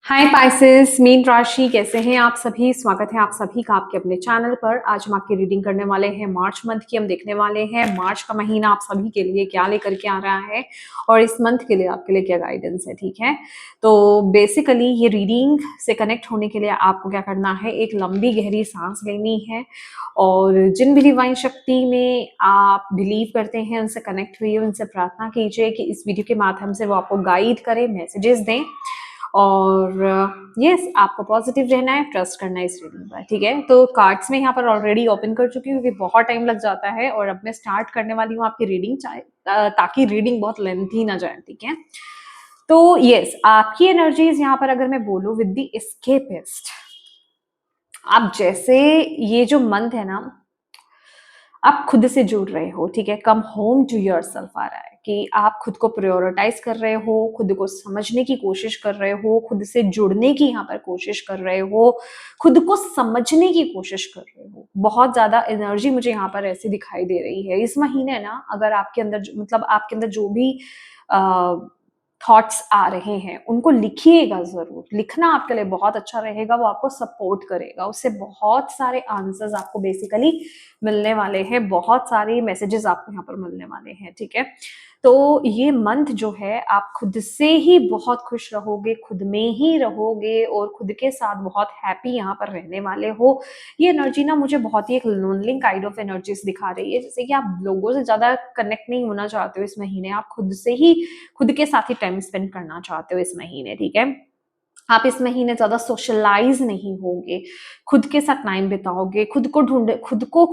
हाय Pisces, mean राशि कैसे हैं आप सभी। स्वागत है आप सभी का आपके अपने चैनल पर। आज हम आपकी रीडिंग करने वाले हैं मार्च मंथ की। हम देखने वाले हैं मार्च का महीना आप सभी के लिए क्या लेकर के आ रहा है और इस मंथ के लिए आपके लिए क्या गाइडेंस है। ठीक है, तो बेसिकली ये रीडिंग से कनेक्ट होने के लिए आपको क्या करना है, एक लंबी गहरी सांस लेनी है और जिन भी डिवाइन शक्ति में आप बिलीव करते हैं उनसे कनेक्ट हुई, उनसे प्रार्थना कीजिए कि इस वीडियो के माध्यम से वो आपको गाइड करें, मैसेजेस दें। और यस, आपको पॉजिटिव रहना है, ट्रस्ट करना है इस रीडिंग पर। ठीक है, तो कार्ड्स में यहाँ पर ऑलरेडी ओपन कर चुकी हूँ क्योंकि बहुत टाइम लग जाता है और अब मैं स्टार्ट करने वाली हूँ आपकी रीडिंग, ताकि रीडिंग बहुत लेंथी ना जाए। ठीक है, तो यस, आपकी एनर्जीज यहाँ पर अगर मैं बोलूँ विद द एस्केपिस्ट, आप जैसे ये जो मंथ है ना, आप खुद से जुड़ रहे हो। ठीक है, कम होम टू योरसेल्फ आ रहा है कि आप खुद को प्रायोरिटाइज कर रहे हो, खुद को समझने की कोशिश कर रहे हो, खुद से जुड़ने की यहाँ पर कोशिश कर रहे हो, खुद को समझने की कोशिश कर रहे हो। बहुत ज्यादा एनर्जी मुझे यहाँ पर ऐसी दिखाई दे रही है इस महीने ना। अगर आपके अंदर मतलब आपके अंदर जो भी थॉट्स आ रहे हैं उनको लिखिएगा जरूर। लिखना आपके लिए बहुत अच्छा रहेगा, वो आपको सपोर्ट करेगा, उससे बहुत सारे आंसर्स आपको बेसिकली मिलने वाले हैं, बहुत सारे मैसेजेस आपको यहाँ पर मिलने वाले हैं। ठीक है, तो ये मंथ जो है आप खुद से ही बहुत खुश रहोगे, खुद में ही रहोगे और खुद के साथ बहुत हैप्पी यहाँ पर रहने वाले हो। ये एनर्जी ना मुझे बहुत ही एक लोनली काइंड ऑफ एनर्जीज दिखा रही है, जैसे कि आप लोगों से ज्यादा कनेक्ट नहीं होना चाहते हो इस महीने, आप खुद से ही खुद के साथ ही टाइम स्पेंड करना चाहते हो इस महीने। ठीक है, आप इस महीने ज्यादा सोशलाइज नहीं होगे, खुद के साथ टाइम बिताओगे, खुद को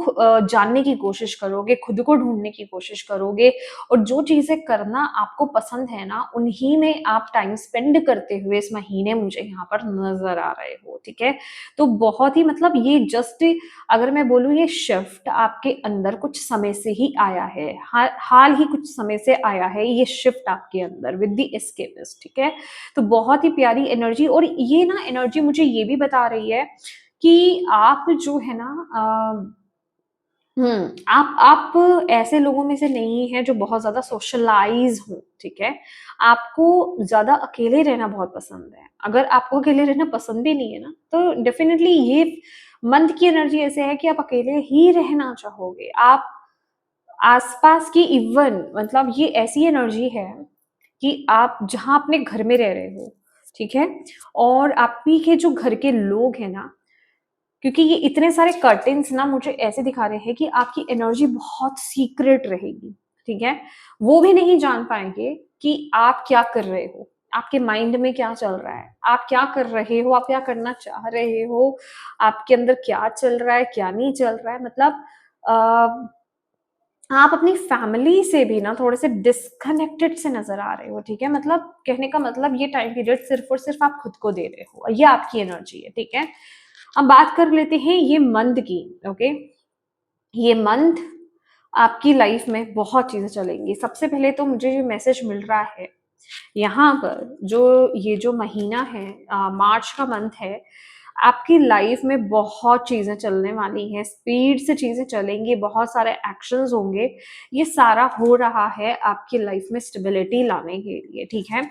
जानने की कोशिश करोगे, खुद को ढूंढने की कोशिश करोगे और जो चीजें करना आपको पसंद है ना उन्हीं में आप टाइम स्पेंड करते हुए इस महीने मुझे यहाँ पर नजर आ रहे हो। ठीक है, तो बहुत ही मतलब ये जस्ट, अगर मैं बोलूँ ये शिफ्ट आपके अंदर कुछ समय से ही आया है, हाल ही कुछ समय से आया है ये शिफ्ट आपके अंदर विद द एस्केपिस्ट। ठीक है, तो बहुत ही प्यारी एनर्जी। और ये ना एनर्जी मुझे ये भी बता रही है कि आप जो है ना आप ऐसे लोगों में से नहीं है जो बहुत ज्यादा सोशलाइज हो। ठीक है, आपको ज्यादा अकेले रहना बहुत पसंद है। अगर आपको अकेले रहना पसंद ही नहीं है ना तो डेफिनेटली ये मंथ की एनर्जी ऐसे है कि आप अकेले ही रहना चाहोगे। आप आसपास की इवन मतलब ये ऐसी एनर्जी है कि आप जहां अपने घर में रह रहे हो, ठीक है, और आप ही के जो घर के लोग हैं ना, क्योंकि ये इतने सारे कर्टेन्स ना मुझे ऐसे दिखा रहे हैं कि आपकी एनर्जी बहुत सीक्रेट रहेगी। ठीक है, वो भी नहीं जान पाएंगे कि आप क्या कर रहे हो, आपके माइंड में क्या चल रहा है, आप क्या कर रहे हो, आप क्या करना चाह रहे हो, आपके अंदर क्या चल रहा है, क्या नहीं चल रहा है। मतलब आप अपनी फैमिली से भी ना थोड़े से डिस्कनेक्टेड से नजर आ रहे हो। ठीक है, मतलब कहने का मतलब ये टाइम पीरियड सिर्फ और सिर्फ आप खुद को दे रहे हो, ये आपकी एनर्जी है। ठीक है, अब बात कर लेते हैं ये मंथ की। ओके, ये मंथ आपकी लाइफ में बहुत चीजें चलेंगी। सबसे पहले तो मुझे जो मैसेज मिल रहा है यहाँ पर, जो ये जो महीना है मार्च का मंथ है, आपकी लाइफ में बहुत चीजें चलने वाली हैं, स्पीड से चीजें चलेंगी, बहुत सारे एक्शंस होंगे। ये सारा हो रहा है आपकी लाइफ में स्टेबिलिटी लाने के लिए। ठीक है,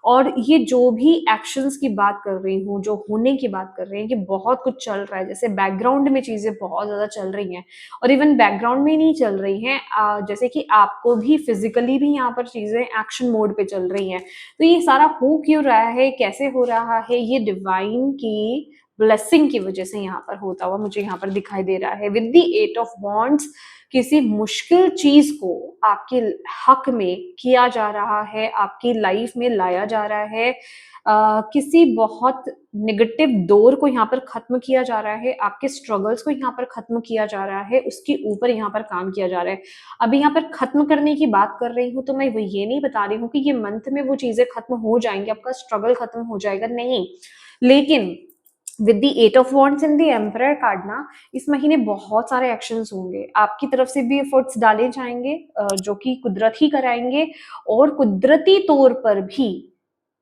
और ये जो भी एक्शंस की बात कर रही हूँ, जो होने की बात कर रही है, कि बहुत कुछ चल रहा है, जैसे बैकग्राउंड में चीजें बहुत ज्यादा चल रही हैं और इवन बैकग्राउंड में ही नहीं चल रही हैं, जैसे कि आपको भी फिजिकली भी यहाँ पर चीजें एक्शन मोड पे चल रही हैं। तो ये सारा हो क्यों रहा है, कैसे हो रहा है, ये डिवाइन की ब्लेसिंग की वजह से यहाँ पर होता हुआ मुझे यहाँ पर दिखाई दे रहा है। विद द 8 ऑफ वॉन्ड्स, किसी मुश्किल चीज को आपके हक में किया जा रहा है, आपकी लाइफ में लाया जा रहा है, किसी बहुत नेगेटिव दौर को यहाँ पर खत्म किया जा रहा है, आपके स्ट्रगल्स को यहाँ पर खत्म किया जा रहा है, उसके ऊपर यहाँ पर काम किया जा रहा है। अभी यहाँ पर खत्म करने की बात कर रही हूँ तो मैं वो ये नहीं बता रही हूँ कि ये मंथ में वो चीजें खत्म हो जाएंगी, आपका स्ट्रगल खत्म हो जाएगा, नहीं। लेकिन with the 8 of wands in the emperor card ना, इस महीने बहुत सारे एक्शंस होंगे, आपकी तरफ से भी एफर्ट्स डाले जाएंगे जो कि कुदरत ही कराएंगे, और कुदरती तौर पर भी,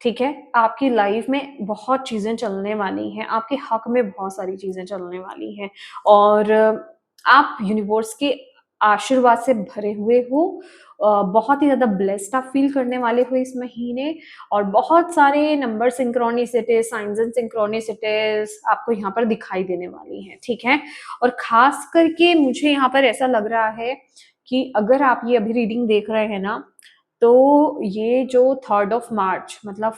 ठीक है, आपकी लाइफ में बहुत चीजें चलने वाली हैं, आपके हक में बहुत सारी चीजें चलने वाली हैं। और आप यूनिवर्स के आशीर्वाद से भरे हुए हो, बहुत ही ज़्यादा ब्लेस्ड आप फील करने वाले हो इस महीने, और बहुत सारे नंबर सिंक्रोनिसिटीज, साइंस एंड सिंक्रोनिसिटीज आपको यहाँ पर दिखाई देने वाली हैं, ठीक है। और खास करके मुझे यहाँ पर ऐसा लग रहा है कि अगर आप ये अभी रीडिंग देख रहे हैं ना, तो ये जो 3rd ऑफ मार्च, मतलब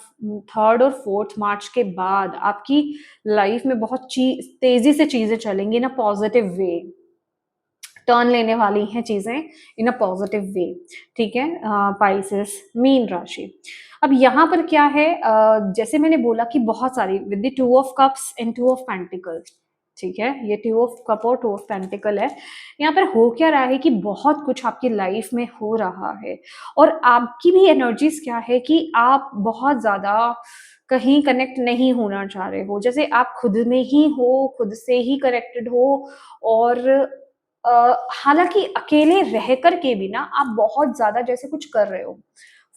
3rd और 4th मार्च के बाद आपकी लाइफ में बहुत तेजी से चीजें चलेंगी ना, पॉजिटिव वे टर्न लेने वाली हैं चीजें इन अ पॉजिटिव वे, ठीक है। पाइसेस मीन राशि, अब यहाँ पर क्या है, जैसे मैंने बोला कि बहुत सारी with the 2 of cups and 2 of pentacles, ठीक है, ये 2 ऑफ कप और 2 ऑफ पेंटिकल है। यहाँ पर हो क्या रहा है कि बहुत कुछ आपकी लाइफ में हो रहा है, और आपकी भी एनर्जीज क्या है कि आप बहुत ज्यादा कहीं कनेक्ट नहीं होना चाह रहे हो, जैसे आप खुद में ही हो, खुद से ही कनेक्टेड हो, और हालांकि अकेले रह कर के भी ना आप बहुत ज्यादा जैसे कुछ कर रहे हो।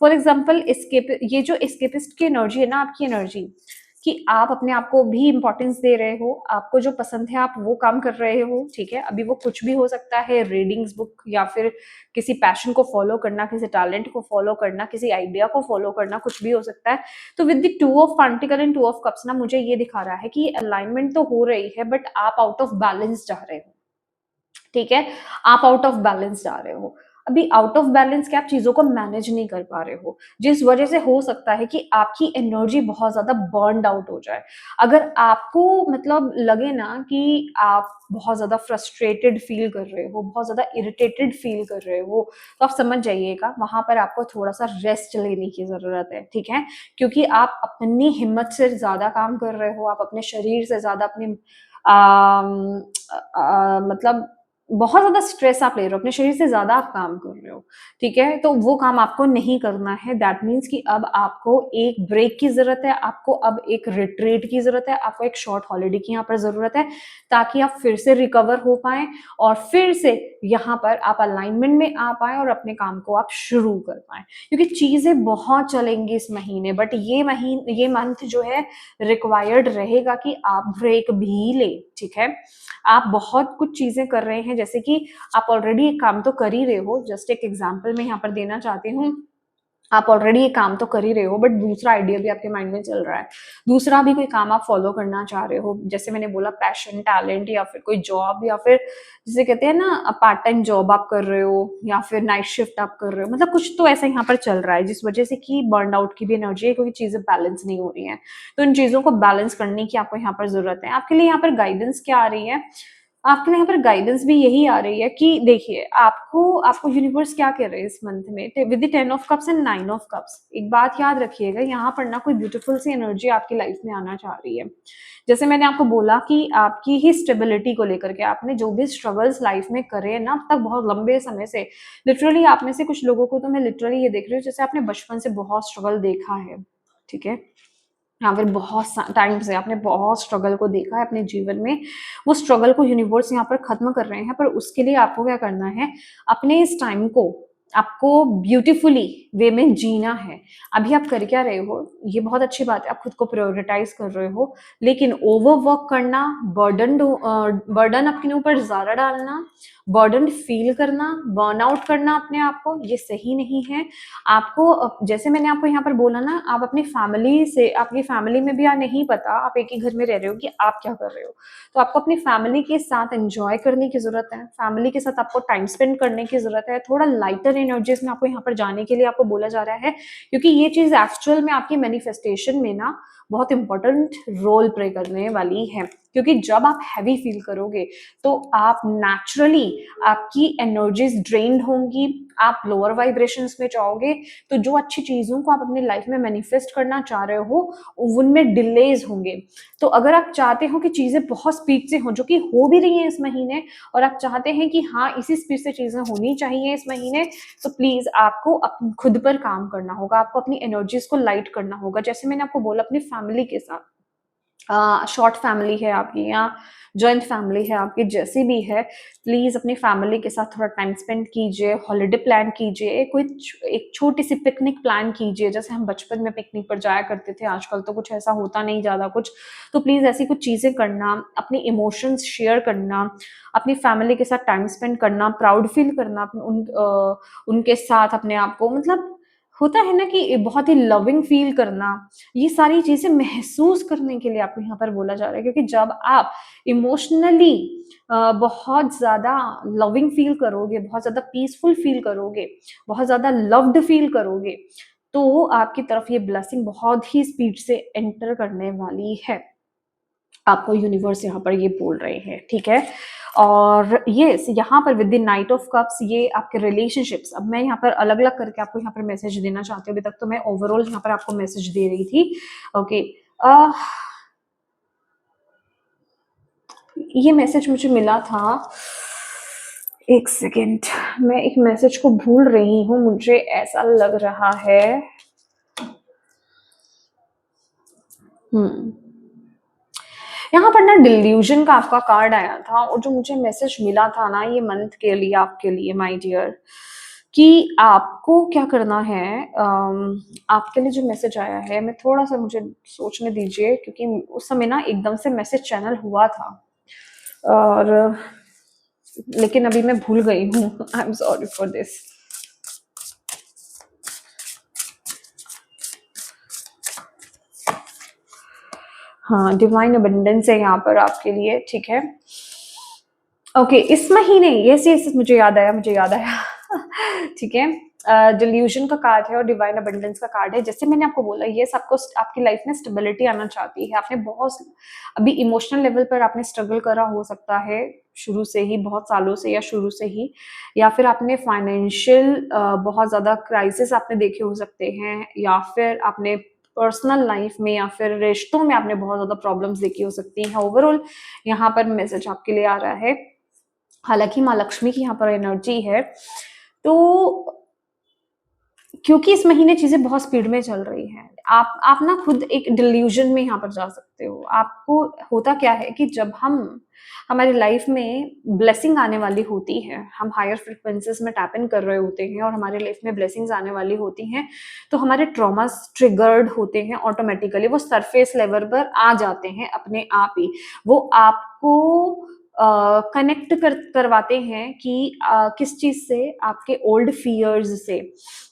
फॉर एग्जाम्पल एस्केप, ये जो एस्केपिस्ट की एनर्जी है ना, आपकी एनर्जी कि आप अपने आप को भी इंपॉर्टेंस दे रहे हो, आपको जो पसंद है आप वो काम कर रहे हो, ठीक है। अभी वो कुछ भी हो सकता है, रीडिंग्स बुक, या फिर किसी पैशन को फॉलो करना, किसी टैलेंट को फॉलो करना, किसी आइडिया को फॉलो करना, कुछ भी हो सकता है। तो with the 2 of pentacle and 2 of cups ना, मुझे ये दिखा रहा है कि अलाइनमेंट तो हो रही है, बट आप आउट ऑफ बैलेंस जा रहे हो, ठीक है। आप आउट ऑफ बैलेंस जा रहे हो, अभी आउट ऑफ बैलेंस क्या, आप चीजों को मैनेज नहीं कर पा रहे हो, जिस वजह से हो सकता है कि आपकी एनर्जी बहुत ज्यादा बर्नड आउट हो जाए। अगर आपको मतलब लगे ना कि आप बहुत ज्यादा फ्रस्ट्रेटेड फील कर रहे हो, बहुत ज्यादा इरिटेटेड फील कर रहे हो, तो आप समझ जाइएगा वहां पर आपको थोड़ा सा रेस्ट लेने की जरूरत है, ठीक है। क्योंकि आप अपनी हिम्मत से ज्यादा काम कर रहे हो, आप अपने शरीर से ज्यादा अपने मतलब बहुत ज्यादा स्ट्रेस आप ले रहे हो, अपने शरीर से ज्यादा आप काम कर रहे हो, ठीक है। तो वो काम आपको नहीं करना है। दैट मीन्स कि अब आपको एक ब्रेक की जरूरत है, आपको अब एक रिट्रीट की जरूरत है, आपको एक शॉर्ट हॉलिडे की यहाँ पर जरूरत है, ताकि आप फिर से रिकवर हो पाए और फिर से यहाँ पर आप अलाइनमेंट में आ पाए और अपने काम को आप शुरू कर पाए। क्योंकि चीजें बहुत चलेंगी इस महीने, बट ये मंथ जो है रिक्वायर्ड रहेगा कि आप ब्रेक भी ले, ठीक है। आप बहुत कुछ चीजें कर रहे हैं, जैसे कि आप ऑलरेडी एक काम तो कर ही रहे हो, जस्ट एक एग्जांपल मैं यहाँ पर देना चाहती हूँ, आप ऑलरेडी एक काम तो कर ही रहे हो, बट दूसरा आइडिया भी आपके माइंड में चल रहा है, दूसरा भी कोई काम आप फॉलो करना चाह रहे हो, जैसे मैंने बोला पैशन, टैलेंट, या फिर कोई जॉब, या फिर जिसे कहते हैं ना पार्ट टाइम जॉब आप कर रहे हो, या फिर नाइट शिफ्ट आप कर रहे हो, मतलब कुछ तो ऐसा यहाँ पर चल रहा है जिस वजह से कि बर्न आउट की भी एनर्जी है, क्योंकि चीजें बैलेंस नहीं हो रही हैं। तो इन चीजों को बैलेंस करने की आपको यहाँ पर जरूरत है। आपके लिए यहाँ पर गाइडेंस क्या आ रही है, आपके लिए यहाँ पर गाइडेंस भी यही आ रही है कि देखिए आपको आपको यूनिवर्स क्या कह रहे हैं इस मंथ में, with the 10 of cups and 9 of cups. एक बात याद रखिएगा, यहाँ पर ना कोई ब्यूटीफुल सी एनर्जी आपकी लाइफ में आना चाह रही है। जैसे मैंने आपको बोला कि आपकी ही स्टेबिलिटी को लेकर के आपने जो भी स्ट्रगल्स लाइफ में करे हैं ना अब तक, बहुत लंबे समय से, लिटरली आप में से कुछ लोगों को तो मैं लिटरली ये देख रही हूँ जैसे आपने बचपन से बहुत स्ट्रगल देखा है, ठीक है, या फिर बहुत टाइम से आपने बहुत स्ट्रगल को देखा है अपने जीवन में। वो स्ट्रगल को यूनिवर्स यहाँ पर खत्म कर रहे हैं, पर उसके लिए आपको क्या करना है, अपने इस टाइम को आपको ब्यूटीफुली वे में जीना है। अभी आप कर क्या रहे हो, ये बहुत अच्छी बात है, आप खुद को प्रायोरिटाइज कर रहे हो, लेकिन ओवरवर्क करना, बर्डन अपने ऊपर ज्यादा डालना, बर्डन फील करना, बर्नआउट करना अपने आप को, ये सही नहीं है। आपको जैसे मैंने आपको यहाँ पर बोला ना, आप अपनी फैमिली से, आपकी फैमिली में भी नहीं पता, आप एक ही घर में रह रहे हो कि आप क्या कर रहे हो, तो आपको अपनी फैमिली के साथ एंजॉय करने की जरूरत है, फैमिली के साथ आपको टाइम स्पेंड करने की जरूरत है, थोड़ा लाइटर एनर्जीज में आपको यहाँ पर जाने के लिए आपको बोला जा रहा है, क्योंकि ये चीज एक्चुअल में आपकी मैनिफेस्टेशन में ना बहुत इंपॉर्टेंट रोल प्ले करने वाली है। क्योंकि जब आप हैवी फील करोगे तो आप नेचुरली, आपकी एनर्जीज ड्रेन्ड होंगी, आप लोअर वाइब्रेशंस में जाओगे, तो जो अच्छी चीजों को आप अपनी लाइफ में मैनिफेस्ट करना चाह रहे हो उनमें डिलेज होंगे। तो अगर आप चाहते हो कि चीजें बहुत स्पीड से हो, जो कि हो भी रही है इस महीने, और आप चाहते हैं कि हाँ इसी स्पीड से चीजें होनी चाहिए इस महीने, तो प्लीज आपको खुद पर काम करना होगा, आपको अपनी एनर्जीज को लाइट करना होगा, जैसे मैंने आपको बोला अपनी फैमिली के साथ। शॉर्ट फैमिली है आपकी या जॉइंट फैमिली है आपकी, जैसी भी है, प्लीज अपनी फैमिली के साथ थोड़ा टाइम स्पेंड कीजिए, हॉलिडे प्लान कीजिए, कोई एक छोटी सी पिकनिक प्लान कीजिए, जैसे हम बचपन में पिकनिक पर जाया करते थे, आजकल तो कुछ ऐसा होता नहीं ज्यादा कुछ। तो प्लीज ऐसी कुछ चीजें करना, अपनी इमोशंस शेयर करना, अपनी फैमिली के साथ टाइम स्पेंड करना, प्राउड फील करना उनके साथ अपने आप को, मतलब होता है ना कि बहुत ही लविंग फील करना, ये सारी चीजें महसूस करने के लिए आपको यहाँ पर बोला जा रहा है। क्योंकि जब आप इमोशनली बहुत ज्यादा लविंग फील करोगे, बहुत ज्यादा पीसफुल फील करोगे, बहुत ज्यादा लव्ड फील करोगे, तो आपकी तरफ ये ब्लेसिंग बहुत ही स्पीड से एंटर करने वाली है। आपको यूनिवर्स यहाँ पर ये बोल रहे हैं, ठीक है। और ये यहाँ पर with the night of cups ये आपके रिलेशनशिप्स, अब मैं यहाँ पर अलग अलग करके आपको यहाँ पर मैसेज देना चाहती हूँ। अभी तक तो मैं ओवरऑल यहाँ पर आपको मैसेज दे रही थी, ओके। ये मैसेज मुझे मिला था, एक सेकेंड, मैं एक मैसेज को भूल रही हूँ, मुझे ऐसा लग रहा है। यहाँ पर ना डिल्यूजन का आपका कार्ड आया था, और जो मुझे मैसेज मिला था ना ये मंथ के लिए आपके लिए माय डियर, कि आपको क्या करना है। आपके लिए जो मैसेज आया है, मैं थोड़ा सा मुझे सोचने दीजिए, क्योंकि उस समय ना एकदम से मैसेज चैनल हुआ था, और लेकिन अभी मैं भूल गई हूँ, I am sorry for this. हाँ, डिवाइन अबंडेंस है यहाँ पर आपके लिए, ठीक है। ओके, इस महीने यस यस मुझे याद आया ठीक है। डिल्यूजन का कार्ड है और डिवाइन अबंडेंस का कार्ड है। जैसे मैंने आपको बोला, ये सबको आपकी लाइफ में स्टेबिलिटी आना चाहती है। आपने बहुत अभी इमोशनल लेवल पर आपने स्ट्रगल करा हो सकता है, शुरू से ही, बहुत सालों से या शुरू से ही, या फिर आपने फाइनेंशियल बहुत ज्यादा क्राइसिस आपने देखे हो सकते हैं, या फिर आपने पर्सनल लाइफ में या फिर रिश्तों में आपने बहुत ज्यादा प्रॉब्लम्स देखी हो सकती हैं। ओवरऑल यहाँ पर मैसेज आपके लिए आ रहा है, हालांकि माँ लक्ष्मी की यहाँ पर एनर्जी है, तो क्योंकि इस महीने चीजें बहुत स्पीड में चल रही हैं, आप ना खुद एक डिल्यूजन में यहाँ पर जा सकते हो। आपको होता क्या है कि जब हम हमारी लाइफ में ब्लेसिंग आने वाली होती है, हम हायर फ्रिक्वेंसीज में टैप इन कर रहे होते हैं और हमारी लाइफ में ब्लेसिंग्स आने वाली होती हैं, तो हमारे ट्रॉमास ट्रिगर्ड होते हैं ऑटोमेटिकली, वो सरफेस लेवल पर आ जाते हैं अपने आप ही। वो आपको कनेक्ट करवाते हैं कि किस चीज से, आपके ओल्ड फियर्स से,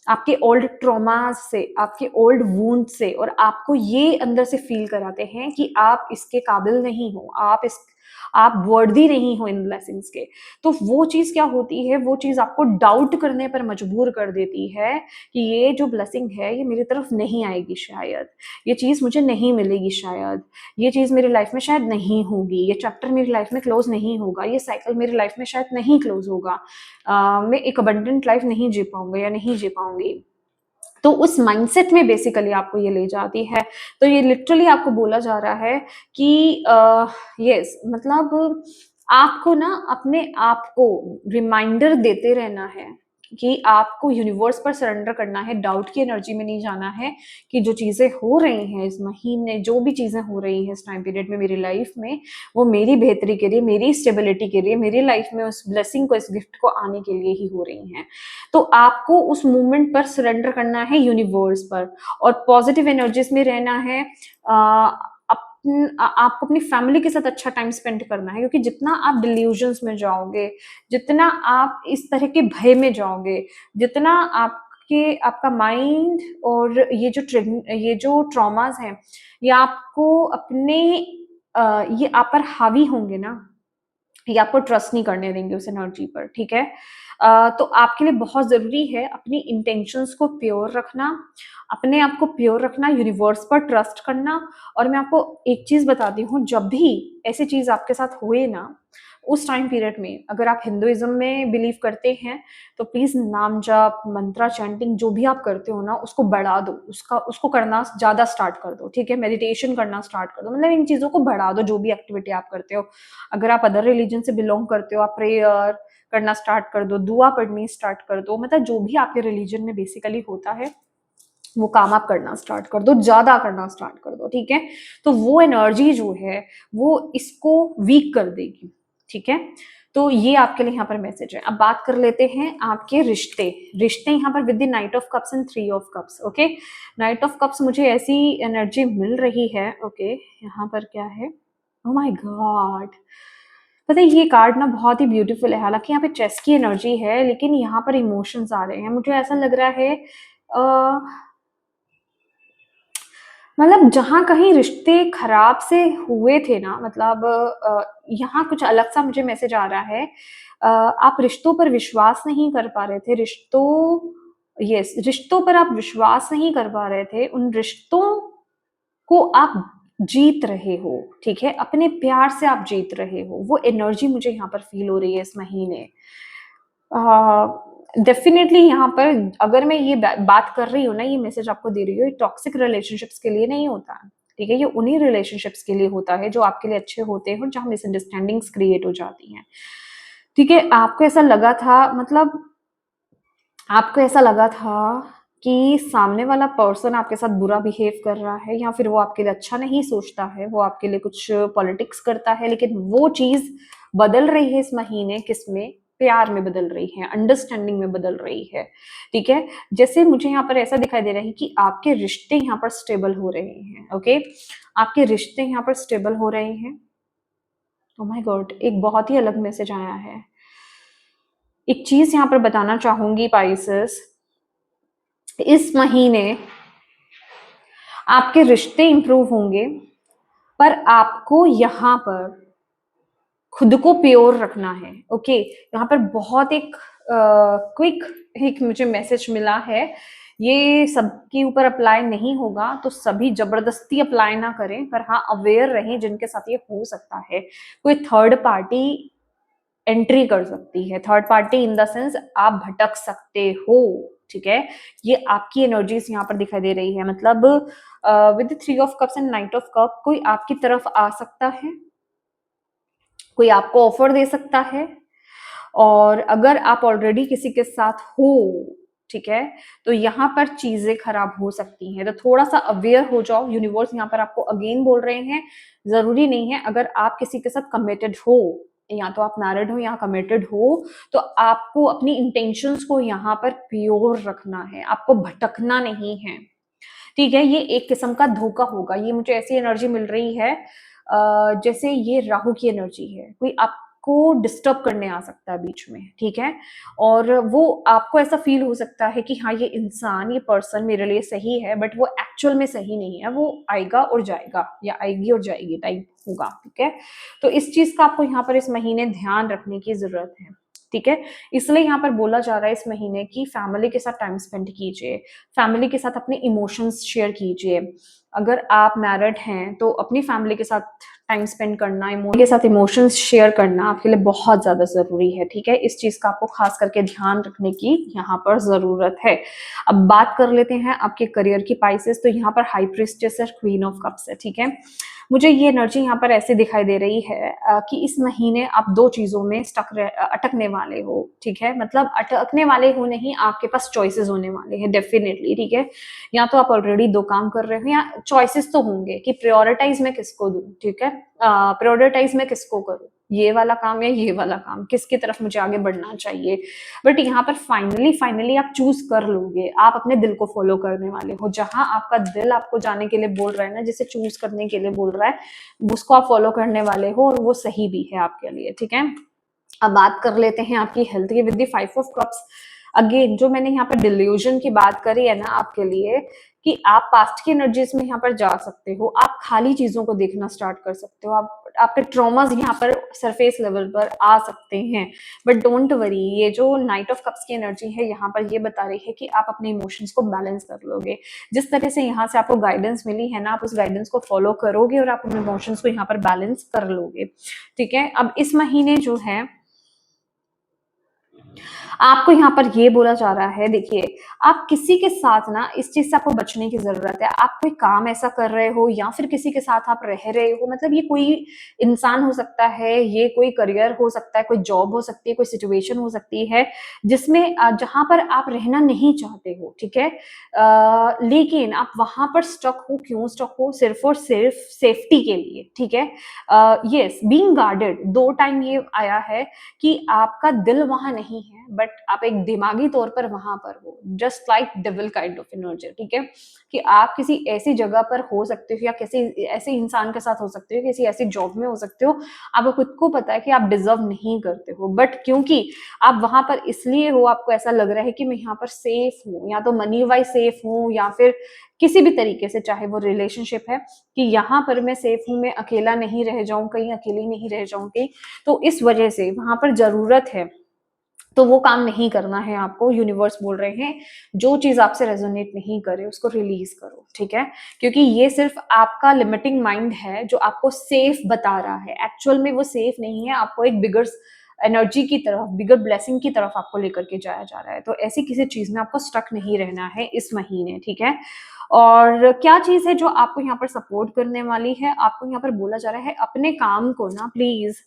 आपके ओल्ड ट्रॉमास से, आपके ओल्ड वुंड से, और आपको ये अंदर से फील कराते हैं कि आप इसके काबिल नहीं हो, आप वर्दी नहीं हो इन ब्लेसिंग्स के। तो वो चीज क्या होती है, वो चीज आपको डाउट करने पर मजबूर कर देती है कि ये जो ब्लेसिंग है ये मेरी तरफ नहीं आएगी, शायद ये चीज मुझे नहीं मिलेगी, शायद ये चीज मेरी लाइफ में शायद नहीं होगी, ये चैप्टर मेरी लाइफ में क्लोज नहीं होगा, ये साइकिल मेरी लाइफ में शायद नहीं क्लोज होगा, मैं एक अबंडेंट लाइफ नहीं जी पाऊंगा या नहीं जी पाऊंगी। तो उस माइंडसेट में बेसिकली आपको ये ले जाती है। तो ये लिटरली आपको बोला जा रहा है कि यस, मतलब आपको ना अपने आप को रिमाइंडर देते रहना है कि आपको यूनिवर्स पर सरेंडर करना है, डाउट की एनर्जी में नहीं जाना है, कि जो चीजें हो रही हैं इस महीने, जो भी चीजें हो रही हैं इस टाइम पीरियड में मेरी लाइफ में, वो मेरी बेहतरी के लिए, मेरी स्टेबिलिटी के लिए, मेरी लाइफ में उस ब्लेसिंग को, इस गिफ्ट को आने के लिए ही हो रही हैं। तो आपको उस मूवमेंट पर सरेंडर करना है, यूनिवर्स पर, और पॉजिटिव एनर्जीज में रहना है। आपको अपनी फैमिली के साथ अच्छा टाइम स्पेंड करना है, क्योंकि जितना आप डिल्यूजन्स में जाओगे, जितना आप इस तरह के भय में जाओगे, जितना आपका माइंड और ये जो ट्रॉमास हैं, ये आपको अपने ये आप पर हावी होंगे ना, ये आपको ट्रस्ट नहीं करने देंगे उस एनर्जी पर, ठीक है। तो आपके लिए बहुत जरूरी है अपनी इंटेंशंस को प्योर रखना, अपने आप को प्योर रखना, यूनिवर्स पर ट्रस्ट करना। और मैं आपको एक चीज बताती हूँ, जब भी ऐसी चीज आपके साथ हुए ना, उस टाइम पीरियड में, अगर आप हिंदुइज्म में बिलीव करते हैं, तो प्लीज नाम जाप, मंत्रा चैंटिंग, जो भी आप करते हो ना, उसको बढ़ा दो, उसको करना ज्यादा स्टार्ट कर दो, ठीक है। मेडिटेशन करना स्टार्ट कर दो, मतलब इन चीजों को बढ़ा दो, जो भी एक्टिविटी आप करते हो। अगर आप अदर रिलीजन से बिलोंग करते हो, आप प्रेयर करना स्टार्ट कर दो, दुआ पढ़नी स्टार्ट कर दो, मतलब जो भी आपके रिलीजन में बेसिकली होता है, वो काम आप करना स्टार्ट कर दो, ज्यादा करना स्टार्ट कर दो, ठीक है। तो वो एनर्जी जो है वो इसको वीक कर देगी, ठीक है। तो ये आपके लिए यहाँ पर मैसेज है। अब बात कर लेते हैं आपके रिश्ते। रिश्ते यहाँ पर with the night of cups and 3 of cups, okay. Night of cups मुझे ऐसी एनर्जी मिल रही है, ओके। यहाँ पर क्या है, ओ माय गॉड, पता है ये कार्ड ना बहुत ही ब्यूटीफुल है। हालांकि यहाँ पे चेस की एनर्जी है, लेकिन यहाँ पर इमोशंस आ रहे हैं। मुझे ऐसा लग रहा है मतलब जहाँ कहीं रिश्ते खराब से हुए थे ना, मतलब यहाँ कुछ अलग सा मुझे मैसेज आ रहा है। आप रिश्तों पर विश्वास नहीं कर पा रहे थे, रिश्तों पर आप विश्वास नहीं कर पा रहे थे। उन रिश्तों को आप जीत रहे हो, ठीक है, अपने प्यार से आप जीत रहे हो। वो एनर्जी मुझे यहाँ पर फील हो रही है इस महीने। डेफिनेटली यहाँ पर अगर मैं ये बात कर रही हूँ ना, ये मैसेज आपको दे रही हूँ, ये टॉक्सिक रिलेशनशिप्स के लिए नहीं होता, ठीक है। ये उन्हीं रिलेशनशिप्स के लिए होता है जो आपके लिए अच्छे होते हैं, जहाँ मिसअंडरस्टैंडिंग्स क्रिएट हो जाती हैं, ठीक है। आपको ऐसा लगा था, मतलब आपको ऐसा लगा था कि सामने वाला पर्सन आपके साथ बुरा बिहेव कर रहा है, या फिर वो आपके लिए अच्छा नहीं सोचता है, वो आपके लिए कुछ पॉलिटिक्स करता है, लेकिन वो चीज बदल रही है इस महीने, किसमें, प्यार में बदल रही है, अंडरस्टैंडिंग में बदल रही है, ठीक है। जैसे मुझे यहाँ पर ऐसा दिखाई दे रहा है कि आपके रिश्ते यहाँ पर स्टेबल हो रहे हैं, ओके। आपके रिश्ते यहाँ पर स्टेबल हो रहे हैं। ओह माय गॉड, एक बहुत ही अलग मैसेज आया है। एक चीज यहाँ पर बताना चाहूंगी पाइसेस, इस महीने आपके रिश्ते इंप्रूव होंगे, पर आपको यहाँ पर खुद को प्योर रखना है, ओके। यहाँ पर बहुत एक क्विक एक मुझे मैसेज मिला है। ये सबके ऊपर अप्लाई नहीं होगा, तो सभी जबरदस्ती अप्लाई ना करें, पर हाँ अवेयर रहें जिनके साथ ये हो सकता है। कोई थर्ड पार्टी एंट्री कर सकती है, third party in the sense आप भटक सकते हो, ठीक है। ये आपकी एनर्जीज यहाँ पर दिखाई दे रही है। मतलब with 3 of cups and night of cup, कोई आपकी तरफ आ सकता है, कोई आपको ऑफर दे सकता है, और अगर आप ऑलरेडी किसी के साथ हो, ठीक है, तो यहाँ पर चीजें खराब हो सकती हैं। तो थोड़ा सा अवेयर हो जाओ। यूनिवर्स यहाँ पर आपको अगेन बोल रहे हैं, जरूरी नहीं है अगर आप किसी के साथ कमिटेड हो, या तो आप मैरिड हो या कमिटेड हो, तो आपको अपनी इंटेंशंस को यहाँ पर प्योर रखना है, आपको भटकना नहीं है, ठीक है। ये एक किस्म का धोखा होगा। ये मुझे ऐसी एनर्जी मिल रही है जैसे ये राहु की एनर्जी है। कोई आपको डिस्टर्ब करने आ सकता है बीच में, ठीक है, और वो आपको ऐसा फील हो सकता है कि हाँ ये इंसान, ये पर्सन मेरे लिए सही है, बट वो एक्चुअल में सही नहीं है। वो आएगा और जाएगा, या आएगी और जाएगी टाइप होगा, ठीक है। तो इस चीज का आपको यहाँ पर इस महीने ध्यान रखने की जरूरत है, ठीक है। इसलिए यहाँ पर बोला जा रहा है इस महीने की फैमिली के साथ टाइम स्पेंड कीजिए, फैमिली के साथ अपने इमोशंस शेयर कीजिए। अगर आप मैरिड हैं तो अपनी फैमिली के साथ टाइम स्पेंड करना, के साथ इमोशंस शेयर करना आपके लिए बहुत ज्यादा जरूरी है, ठीक है। इस चीज का आपको खास करके ध्यान रखने की यहाँ पर जरूरत है। अब बात कर लेते हैं आपके करियर की पाइसेस। तो यहाँ पर हाई प्रिस्टेस है, क्वीन ऑफ कप्स है, ठीक है। मुझे ये एनर्जी यहाँ पर ऐसे दिखाई दे रही है कि इस महीने आप दो चीजों में अटकने वाले हो, ठीक है। मतलब अटकने वाले हो नहीं, आपके पास चॉइसेस होने वाले हैं डेफिनेटली, ठीक है। या तो आप ऑलरेडी दो काम कर रहे हो, या चॉइसेस तो होंगे कि प्रायोरिटाइज मैं किसको दूं, ठीक है। प्रायोरिटाइज मैं किसको करूं, ये वाला काम या ये वाला काम, किसकी तरफ मुझे आगे बढ़ना चाहिए। बट यहाँ पर फाइनली आप चूज कर लोगे, आप अपने दिल को फॉलो करने वाले हो। जहां आपका दिल आपको जाने के लिए बोल रहा है ना, जिसे चूज करने के लिए बोल रहा है, उसको आप फॉलो करने वाले हो, और वो सही भी है आपके लिए, ठीक है। अब बात कर लेते हैं आपकी हेल्थ की with the 5 of cups. Again जो मैंने यहाँ पर डिल्यूजन की बात करी है ना आपके लिए, कि आप पास्ट की एनर्जीज में यहाँ पर जा सकते हो, आप खाली चीजों को देखना स्टार्ट कर सकते हो, आपके ट्रॉमास यहाँ पर सरफेस लेवल पर आ सकते हैं। बट डोंट वरी, ये जो नाइट ऑफ कप्स की एनर्जी है यहाँ पर ये बता रही है कि आप अपने इमोशंस को बैलेंस कर लोगे। जिस तरह से यहाँ से आपको गाइडेंस मिली है ना, आप उस गाइडेंस को फॉलो करोगे और आप अपने इमोशंस को यहाँ पर बैलेंस कर लोगे, ठीक है। अब इस महीने जो है आपको यहाँ पर ये बोला जा रहा है, देखिए आप किसी के साथ ना इस चीज से आपको बचने की जरूरत है। आप कोई काम ऐसा कर रहे हो या फिर किसी के साथ आप रह रहे हो, मतलब ये कोई इंसान हो सकता है, ये कोई करियर हो सकता है, कोई जॉब हो सकती है, कोई सिचुएशन हो सकती है जिसमें जहां पर आप रहना नहीं चाहते हो, ठीक है। लेकिन आप वहां पर स्टक हो, क्यों स्टक हो? सिर्फ और सिर्फ सेफ्टी के लिए, ठीक है। यस, बीइंग गार्डेड, 2 टाइम ये आया है कि आपका दिल वहां नहीं है, बट आप एक दिमागी तौर पर वहां पर हो, just like devil kind of energy, ठीक है। कि आप किसी ऐसी जगह पर हो सकते हो या किसी ऐसे इंसान के साथ हो सकते हो, किसी ऐसी जॉब में हो सकते हो, आपको खुद को पता है कि आप डिजर्व नहीं करते हो, बट क्योंकि आप वहां पर इसलिए हो, आपको ऐसा लग रहा है कि मैं यहाँ पर सेफ हूँ, या तो मनी वाइज सेफ हूँ या फिर किसी भी तरीके से, चाहे वो रिलेशनशिप है, कि यहाँ पर मैं सेफ हूँ, मैं अकेला नहीं रह जाऊं कहीं, अकेली नहीं रह जाऊं कहीं, तो इस वजह से वहां पर जरूरत है, तो वो काम नहीं करना है आपको। यूनिवर्स बोल रहे हैं जो चीज आपसे रेजोनेट नहीं करे उसको रिलीज करो, ठीक है। क्योंकि ये सिर्फ आपका लिमिटिंग माइंड है जो आपको सेफ बता रहा है, एक्चुअल में वो सेफ नहीं है, आपको एक बिगर एनर्जी की तरफ, बिगर ब्लेसिंग की तरफ आपको लेकर के जाया जा रहा है। तो ऐसी किसी चीज में आपको स्टक नहीं रहना है इस महीने, ठीक है। और क्या चीज है जो आपको यहाँ पर सपोर्ट करने वाली है? आपको यहाँ पर बोला जा रहा है अपने काम को ना प्लीज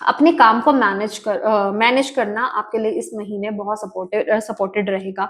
अपने काम को मैनेज करना आपके लिए इस महीने बहुत सपोर्टेड रहेगा।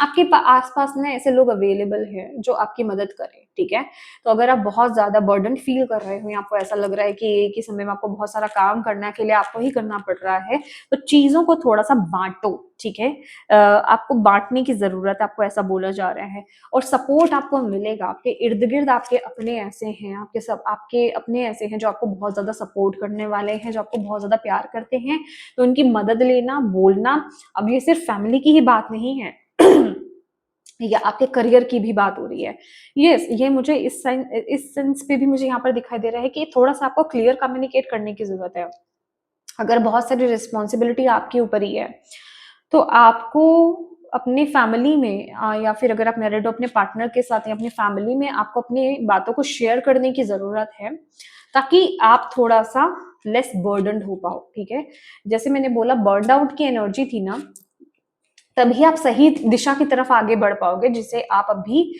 आपके आसपास में ऐसे लोग अवेलेबल हैं जो आपकी मदद करें, ठीक है। तो अगर आप बहुत ज्यादा बर्डन फील कर रहे हो या आपको ऐसा लग रहा है कि एक ही समय में आपको बहुत सारा काम करने के लिए आपको ही करना पड़ रहा है, तो चीजों को थोड़ा सा बांटो, ठीक है। आपको बांटने की जरूरत है, आपको ऐसा बोला जा रहा है। और सपोर्ट आपको मिलेगा, आपके इर्द गिर्द आपके अपने ऐसे हैं, आपके अपने ऐसे हैं जो आपको बहुत ज्यादा सपोर्ट करने वाले हैं, जो आपको बहुत ज्यादा प्यार करते हैं, तो उनकी मदद लेना, बोलना। अब ये सिर्फ फैमिली की ही बात नहीं है या आपके करियर की भी बात हो रही है। यस, ये मुझे इस सेंस पे भी मुझे यहाँ पर दिखाई दे रहा है कि थोड़ा सा आपको क्लियर कम्युनिकेट करने की जरूरत है। अगर बहुत सारी रिस्पॉन्सिबिलिटी आपके ऊपर ही है, तो आपको अपनी फैमिली में या फिर अगर आप मैरिड हो अपने पार्टनर के साथ या अपनी फैमिली में, आपको अपनी बातों को शेयर करने की जरूरत है, ताकि आप थोड़ा सा लेस बर्डनड हो पाओ, ठीक है। जैसे मैंने बोला, बर्न आउट की एनर्जी थी ना, तभी आप सही दिशा की तरफ आगे बढ़ पाओगे, जिसे आप अभी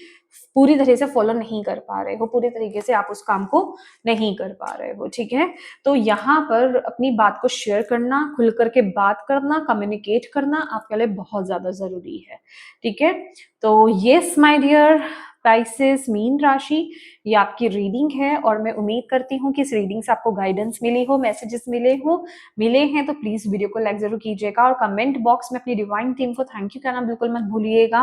पूरी तरह से फॉलो नहीं कर पा रहे हो, पूरी तरीके से आप उस काम को नहीं कर पा रहे हो, ठीक है। तो यहाँ पर अपनी बात को शेयर करना, खुल करके बात करना, कम्युनिकेट करना आपके लिए बहुत ज्यादा जरूरी है, ठीक है। तो यस माय डियर स्पाइसेस, मीन राशि, ये आपकी रीडिंग है और मैं उम्मीद करती हूँ कि इस रीडिंग से आपको गाइडेंस मिली हो, मैसेजेस मिले हैं तो प्लीज वीडियो को लाइक जरूर कीजिएगा और कमेंट बॉक्स में अपनी डिवाइन टीम को थैंक यू कहना बिल्कुल मत भूलिएगा।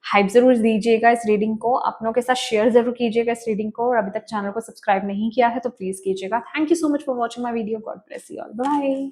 हाइप जरूर दीजिएगा इस रीडिंग को, अपनों के साथ शेयर जरूर कीजिएगा इस रीडिंग को, और अभी तक चैनल को सब्सक्राइब नहीं किया है तो प्लीज कीजिएगा। Thank you so much for watching my video. God bless you all, bye.